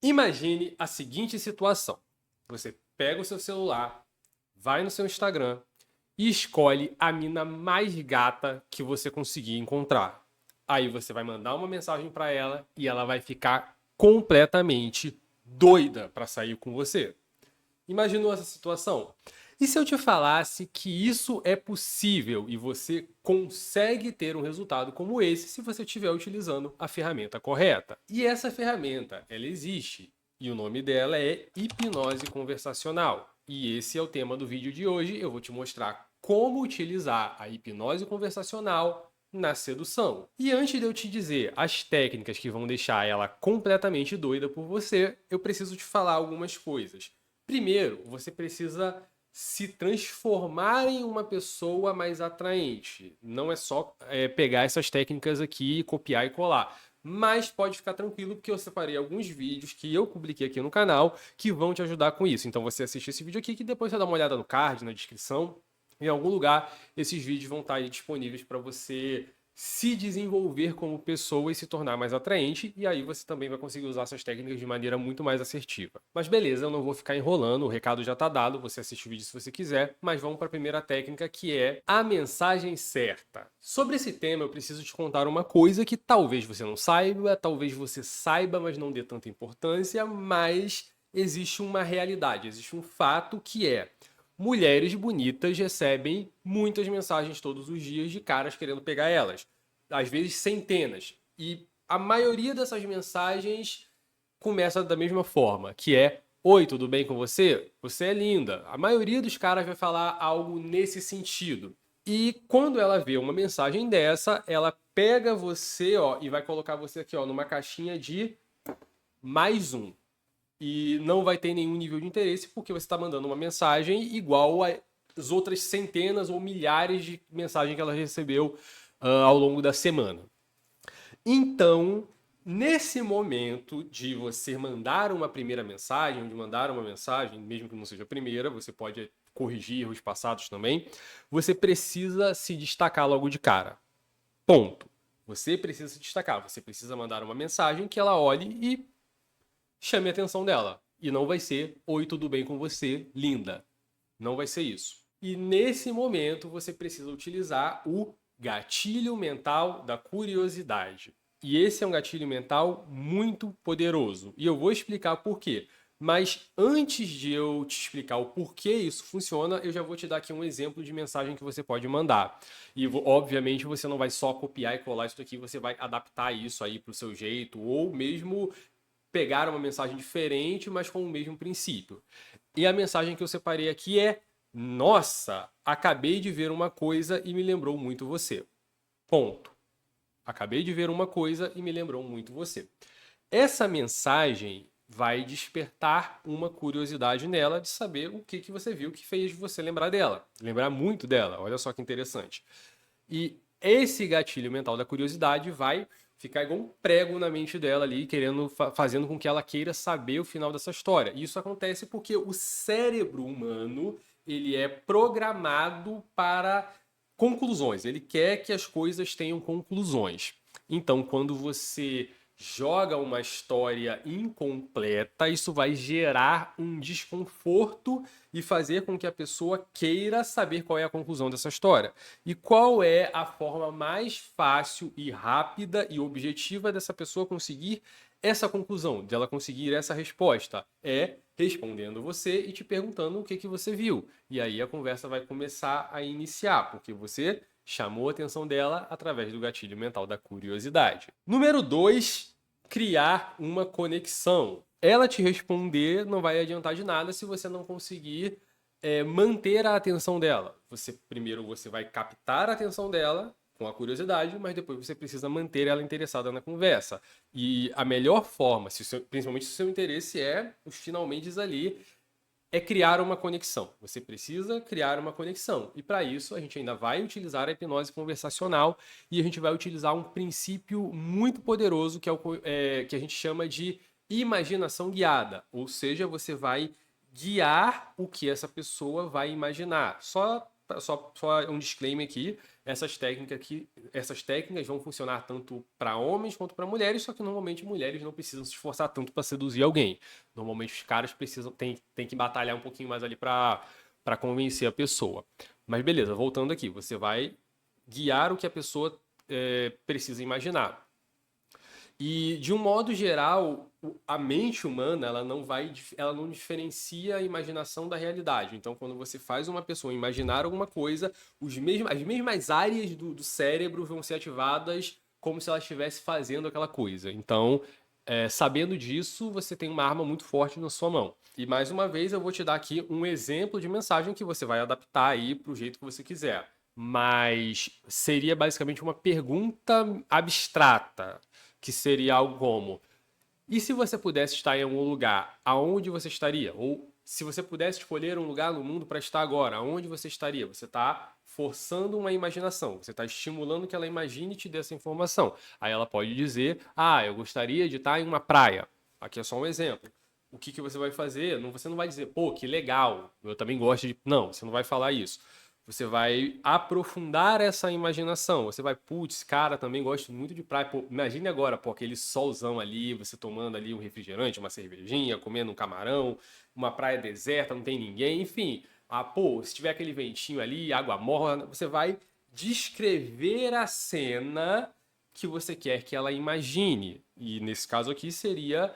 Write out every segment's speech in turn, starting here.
Imagine a seguinte situação. Você pega o seu celular, vai no seu Instagram e escolhe a mina mais gata que você conseguir encontrar. Aí você vai mandar uma mensagem para ela e ela vai ficar completamente doida para sair com você. Imaginou essa situação? E se eu te falasse que isso é possível e você consegue ter um resultado como esse se você estiver utilizando a ferramenta correta? E essa ferramenta, ela existe e o nome dela é hipnose conversacional. E esse é o tema do vídeo de hoje. Eu vou te mostrar como utilizar a hipnose conversacional na sedução. E antes de eu te dizer as técnicas que vão deixar ela completamente doida por você, eu preciso te falar algumas coisas. Primeiro, você precisa se transformar em uma pessoa mais atraente. Não é só pegar essas técnicas aqui, copiar e colar. Mas pode ficar tranquilo, porque eu separei alguns vídeos que eu publiquei aqui no canal que vão te ajudar com isso. Então você assiste esse vídeo aqui, que depois você dá uma olhada no card, na descrição. Em algum lugar, esses vídeos vão estar aí disponíveis para você se desenvolver como pessoa e se tornar mais atraente, e aí você também vai conseguir usar essas técnicas de maneira muito mais assertiva. Mas beleza, eu não vou ficar enrolando, o recado já está dado, você assiste o vídeo se você quiser, mas vamos para a primeira técnica, que é a mensagem certa. Sobre esse tema, eu preciso te contar uma coisa que talvez você não saiba, talvez você saiba, mas não dê tanta importância, mas existe uma realidade, existe um fato que é: mulheres bonitas recebem muitas mensagens todos os dias de caras querendo pegar elas. Às vezes centenas. E a maioria dessas mensagens começa da mesma forma, que é: oi, tudo bem com você? Você é linda. A maioria dos caras vai falar algo nesse sentido. E quando ela vê uma mensagem dessa, ela pega você, ó, e vai colocar você aqui, ó, numa caixinha de mais um. E não vai ter nenhum nível de interesse, porque você está mandando uma mensagem igual às outras centenas ou milhares de mensagens que ela recebeu ao longo da semana. Então, nesse momento de você mandar uma primeira mensagem, de mandar uma mensagem, mesmo que não seja a primeira, você pode corrigir erros passados também, você precisa se destacar logo de cara. Ponto. Você precisa se destacar, você precisa mandar uma mensagem que ela olhe e chame a atenção dela. E não vai ser: oi, tudo bem com você, linda. Não vai ser isso. E nesse momento você precisa utilizar o gatilho mental da curiosidade. E esse é um gatilho mental muito poderoso. E eu vou explicar por quê. Mas antes de eu te explicar o porquê isso funciona, eu já vou te dar aqui um exemplo de mensagem que você pode mandar. E obviamente você não vai só copiar e colar isso aqui, você vai adaptar isso aí para o seu jeito, ou mesmo pegar uma mensagem diferente, mas com o mesmo princípio. E a mensagem que eu separei aqui é: nossa, acabei de ver uma coisa e me lembrou muito você. Ponto. Acabei de ver uma coisa e me lembrou muito você. Essa mensagem vai despertar uma curiosidade nela de saber o que você viu que fez você lembrar dela. Lembrar muito dela. Olha só que interessante. E esse gatilho mental da curiosidade vai ficar igual um prego na mente dela ali, querendo, fazendo com que ela queira saber o final dessa história. E isso acontece porque o cérebro humano, ele é programado para conclusões. Ele quer que as coisas tenham conclusões. Então, quando você joga uma história incompleta, isso vai gerar um desconforto e fazer com que a pessoa queira saber qual é a conclusão dessa história. E qual é a forma mais fácil e rápida e objetiva dessa pessoa conseguir essa conclusão, dela conseguir essa resposta? É respondendo você e te perguntando o que você viu. E aí a conversa vai começar a iniciar, porque você chamou a atenção dela através do gatilho mental da curiosidade. Número 2, criar uma conexão. Ela te responder não vai adiantar de nada se você não conseguir manter a atenção dela. Primeiro você vai captar a atenção dela com a curiosidade, mas depois você precisa manter ela interessada na conversa. E a melhor forma, principalmente se o seu interesse é os finalmente ali, é criar uma conexão. Você precisa criar uma conexão. E para isso, a gente ainda vai utilizar a hipnose conversacional e a gente vai utilizar um princípio muito poderoso que que a gente chama de imaginação guiada. Ou seja, você vai guiar o que essa pessoa vai imaginar. Só só um disclaimer aqui, essas técnicas vão funcionar tanto para homens quanto para mulheres, só que normalmente mulheres não precisam se esforçar tanto para seduzir alguém. Normalmente os caras tem que batalhar um pouquinho mais ali para convencer a pessoa. Mas beleza, voltando aqui, você vai guiar o que a pessoa precisa imaginar. E, de um modo geral, a mente humana ela não diferencia a imaginação da realidade. Então, quando você faz uma pessoa imaginar alguma coisa, as mesmas áreas do cérebro vão ser ativadas como se ela estivesse fazendo aquela coisa. Então, sabendo disso, você tem uma arma muito forte na sua mão. E, mais uma vez, eu vou te dar aqui um exemplo de mensagem que você vai adaptar aí para o jeito que você quiser. Mas seria basicamente uma pergunta abstrata, que seria algo como: e se você pudesse estar em algum lugar, aonde você estaria? Ou se você pudesse escolher um lugar no mundo para estar agora, aonde você estaria? Você está forçando uma imaginação, você está estimulando que ela imagine e te dê essa informação. Aí ela pode dizer: eu gostaria de estar em uma praia. Aqui é só um exemplo. O que você vai fazer? Você não vai dizer: pô, que legal, eu também gosto de. Não, você não vai falar isso. Você vai aprofundar essa imaginação. Você vai, putz, cara, também gosto muito de praia. Pô, imagine agora, pô, aquele solzão ali, você tomando ali um refrigerante, uma cervejinha, comendo um camarão, uma praia deserta, não tem ninguém, enfim. Pô, se tiver aquele ventinho ali, água morna, você vai descrever a cena que você quer que ela imagine. E nesse caso aqui seria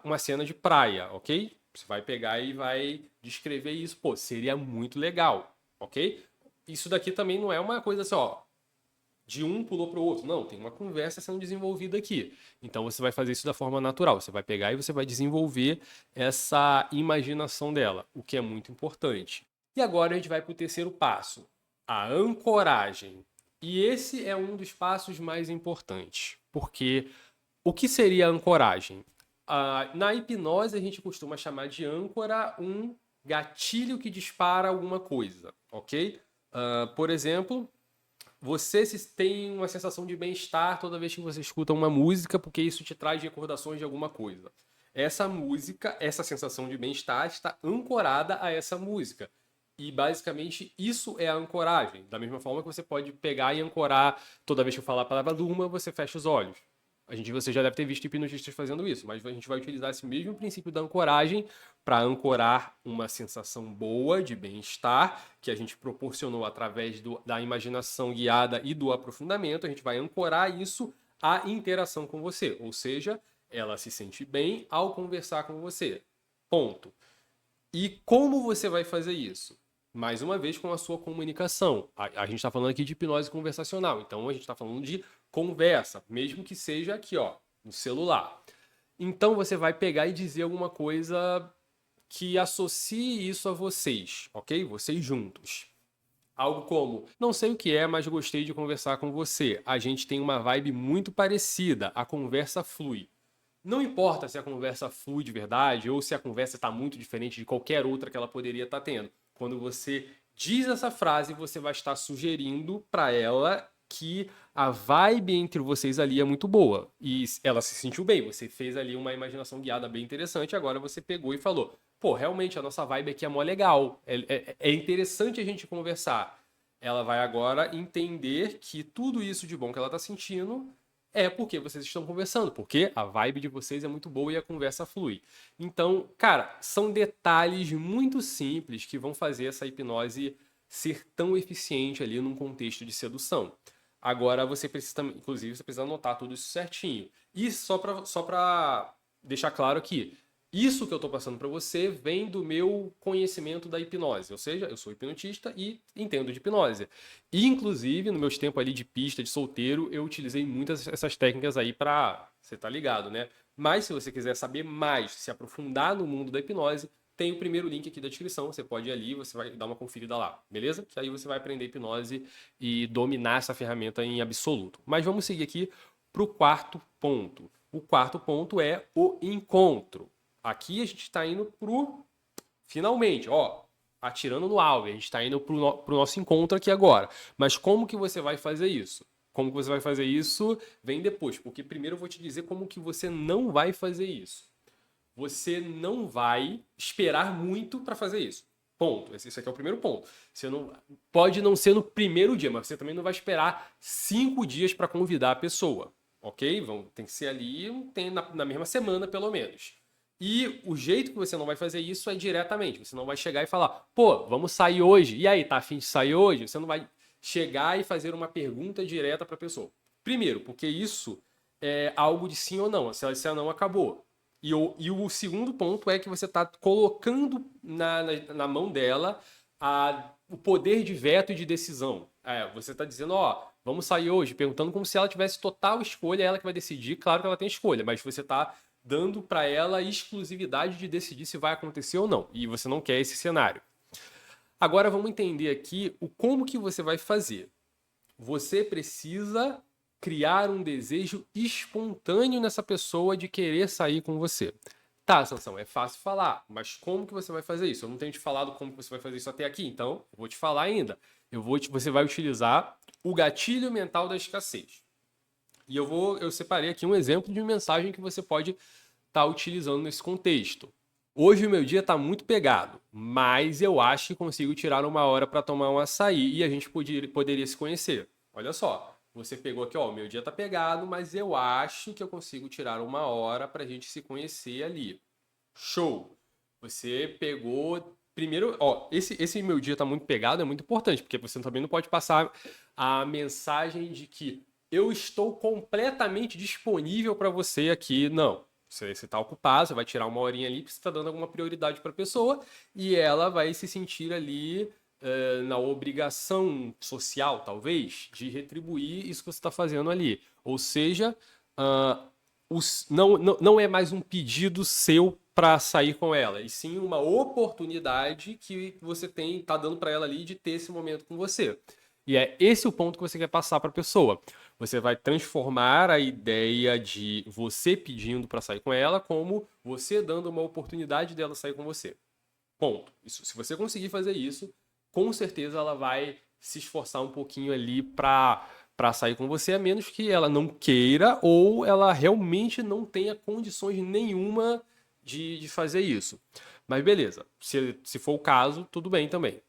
uma cena de praia, ok? Você vai pegar e vai descrever isso. Pô, seria muito legal. Ok? Isso daqui também não é uma coisa assim, ó, de um pulou para o outro. Não, tem uma conversa sendo desenvolvida aqui. Então você vai fazer isso da forma natural. Você vai pegar e você vai desenvolver essa imaginação dela, o que é muito importante. E agora a gente vai para o terceiro passo, a ancoragem. E esse é um dos passos mais importantes, porque o que seria a ancoragem? Na hipnose a gente costuma chamar de âncora um gatilho que dispara alguma coisa, ok? Por exemplo, você tem uma sensação de bem-estar toda vez que você escuta uma música, porque isso te traz recordações de alguma coisa. Essa música, essa sensação de bem-estar está ancorada a essa música. E basicamente isso é a ancoragem. Da mesma forma que você pode pegar e ancorar toda vez que eu falar a palavra durma, você fecha os olhos. Você já deve ter visto hipnotistas fazendo isso, mas a gente vai utilizar esse mesmo princípio da ancoragem para ancorar uma sensação boa de bem-estar que a gente proporcionou através da imaginação guiada e do aprofundamento. A gente vai ancorar isso à interação com você, ou seja, ela se sente bem ao conversar com você. Ponto. E como você vai fazer isso? Mais uma vez, com a sua comunicação. A gente está falando aqui de hipnose conversacional, então a gente está falando de conversa, mesmo que seja aqui, ó, no celular. Então você vai pegar e dizer alguma coisa que associe isso a vocês, ok? Vocês juntos. Algo como: não sei o que é, mas gostei de conversar com você. A gente tem uma vibe muito parecida, a conversa flui. Não importa se a conversa flui de verdade ou se a conversa está muito diferente de qualquer outra que ela poderia estar tendo. Quando você diz essa frase, você vai estar sugerindo para ela que a vibe entre vocês ali é muito boa. E ela se sentiu bem. Você fez ali uma imaginação guiada bem interessante. Agora você pegou e falou: pô, realmente a nossa vibe aqui é mó legal. É interessante a gente conversar. Ela vai agora entender que tudo isso de bom que ela está sentindo é porque vocês estão conversando, porque a vibe de vocês é muito boa e a conversa flui. Então, cara, são detalhes muito simples que vão fazer essa hipnose ser tão eficiente ali num contexto de sedução. Agora você precisa, inclusive, você precisa anotar tudo isso certinho. E só para deixar claro aqui, isso que eu estou passando para você vem do meu conhecimento da hipnose, ou seja, eu sou hipnotista e entendo de hipnose. E, inclusive, no meus tempos ali de pista, de solteiro, eu utilizei muitas essas técnicas aí para, você tá ligado, né? Mas se você quiser saber mais, se aprofundar no mundo da hipnose, tem o primeiro link aqui da descrição, você pode ir ali, você vai dar uma conferida lá, beleza? Que aí você vai aprender hipnose e dominar essa ferramenta em absoluto. Mas vamos seguir aqui para o quarto ponto. O quarto ponto é o encontro. Aqui a gente está indo pro finalmente, ó, atirando no alvo. A gente está indo pro nosso encontro aqui agora. Mas como que você vai fazer isso? Como que você vai fazer isso vem depois, porque primeiro eu vou te dizer como que você não vai fazer isso. Você não vai esperar muito para fazer isso. Ponto. Esse aqui é o primeiro ponto. Você não pode não ser no primeiro dia, mas você também não vai esperar 5 dias para convidar a pessoa, ok? Tem que ser ali, na mesma semana pelo menos. E o jeito que você não vai fazer isso é diretamente. Você não vai chegar e falar, pô, vamos sair hoje. E aí, tá a fim de sair hoje? Você não vai chegar e fazer uma pergunta direta para a pessoa. Primeiro, porque isso é algo de sim ou não. Se ela não acabou. E o segundo ponto é que você está colocando na mão dela o poder de veto e de decisão. Você está dizendo, ó, vamos sair hoje, perguntando como se ela tivesse total escolha, ela que vai decidir. Claro que ela tem escolha, mas você está dando para ela a exclusividade de decidir se vai acontecer ou não. E você não quer esse cenário. Agora vamos entender aqui como que você vai fazer. Você precisa criar um desejo espontâneo nessa pessoa de querer sair com você. Tá, Sansão, é fácil falar, mas como que você vai fazer isso? Eu não tenho te falado como que você vai fazer isso até aqui, então eu vou te falar ainda. Você vai utilizar o gatilho mental da escassez. E eu separei aqui um exemplo de mensagem que você pode estar utilizando nesse contexto. Hoje o meu dia está muito pegado, mas eu acho que consigo tirar uma hora para tomar um açaí e a gente poderia se conhecer. Olha só, você pegou aqui, ó, o meu dia está pegado, mas eu acho que eu consigo tirar uma hora para a gente se conhecer ali. Show! Você pegou... Primeiro, ó, esse meu dia está muito pegado é muito importante, porque você também não pode passar a mensagem de que eu estou completamente disponível para você aqui. Não. Você está ocupado, você vai tirar uma horinha ali porque você está dando alguma prioridade para a pessoa e ela vai se sentir ali na obrigação social, talvez, de retribuir isso que você está fazendo ali. Ou seja, não é mais um pedido seu para sair com ela, e sim uma oportunidade que você está dando para ela ali de ter esse momento com você. E é esse o ponto que você quer passar para a pessoa. Você vai transformar a ideia de você pedindo para sair com ela como você dando uma oportunidade dela sair com você. Ponto. Isso, se você conseguir fazer isso, com certeza ela vai se esforçar um pouquinho ali para sair com você, a menos que ela não queira ou ela realmente não tenha condições nenhuma de fazer isso. Mas beleza, se for o caso, tudo bem também.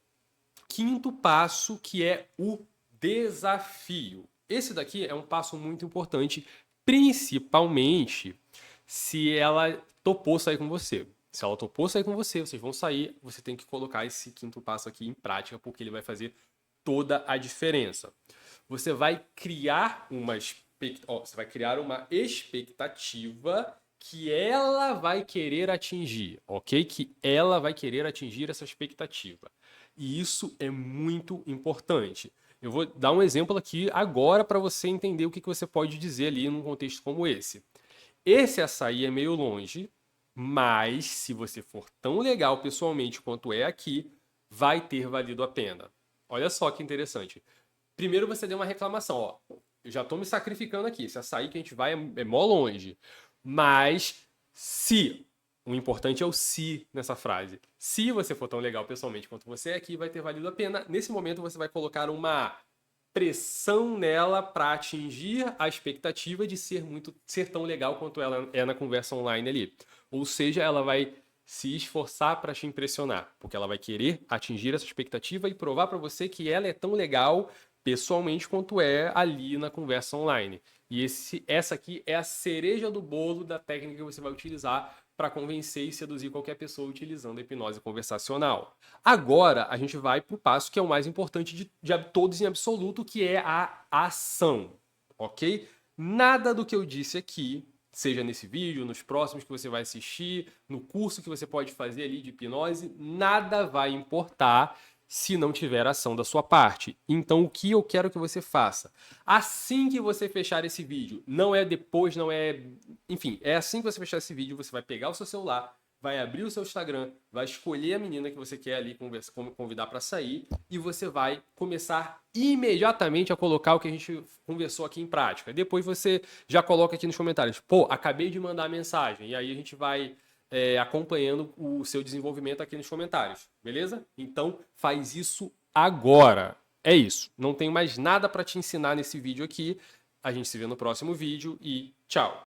Quinto passo, que é o desafio. Esse daqui é um passo muito importante, principalmente se ela topou sair com você. Se ela topou sair com você, vocês vão sair, você tem que colocar esse quinto passo aqui em prática, porque ele vai fazer toda a diferença. Você vai criar uma expectativa que ela vai querer atingir, ok? Que ela vai querer atingir essa expectativa. E isso é muito importante. Eu vou dar um exemplo aqui agora para você entender o que você pode dizer ali num contexto como esse. Esse açaí é meio longe, mas se você for tão legal pessoalmente quanto é aqui, vai ter valido a pena. Olha só que interessante. Primeiro você deu uma reclamação, ó. Eu já estou me sacrificando aqui. Esse açaí que a gente vai é mó longe. Mas se... O importante é o se nessa frase. Se você for tão legal pessoalmente quanto você é aqui, vai ter valido a pena. Nesse momento, você vai colocar uma pressão nela para atingir a expectativa de ser tão legal quanto ela é na conversa online ali. Ou seja, ela vai se esforçar para te impressionar, porque ela vai querer atingir essa expectativa e provar para você que ela é tão legal pessoalmente quanto é ali na conversa online. E essa aqui é a cereja do bolo da técnica que você vai utilizar para convencer e seduzir qualquer pessoa utilizando a hipnose conversacional. Agora, a gente vai para o passo que é o mais importante de todos em absoluto, que é a ação, ok? Nada do que eu disse aqui, seja nesse vídeo, nos próximos que você vai assistir, no curso que você pode fazer ali de hipnose, nada vai importar se não tiver ação da sua parte. Então, o que eu quero que você faça? Assim que você fechar esse vídeo, não é depois, não é... Enfim, é assim que você fechar esse vídeo, você vai pegar o seu celular, vai abrir o seu Instagram, vai escolher a menina que você quer ali convidar para sair e você vai começar imediatamente a colocar o que a gente conversou aqui em prática. Depois você já coloca aqui nos comentários, pô, acabei de mandar a mensagem, e aí a gente vai... acompanhando o seu desenvolvimento aqui nos comentários, beleza? Então, faz isso agora. É isso. Não tenho mais nada para te ensinar nesse vídeo aqui. A gente se vê no próximo vídeo e tchau!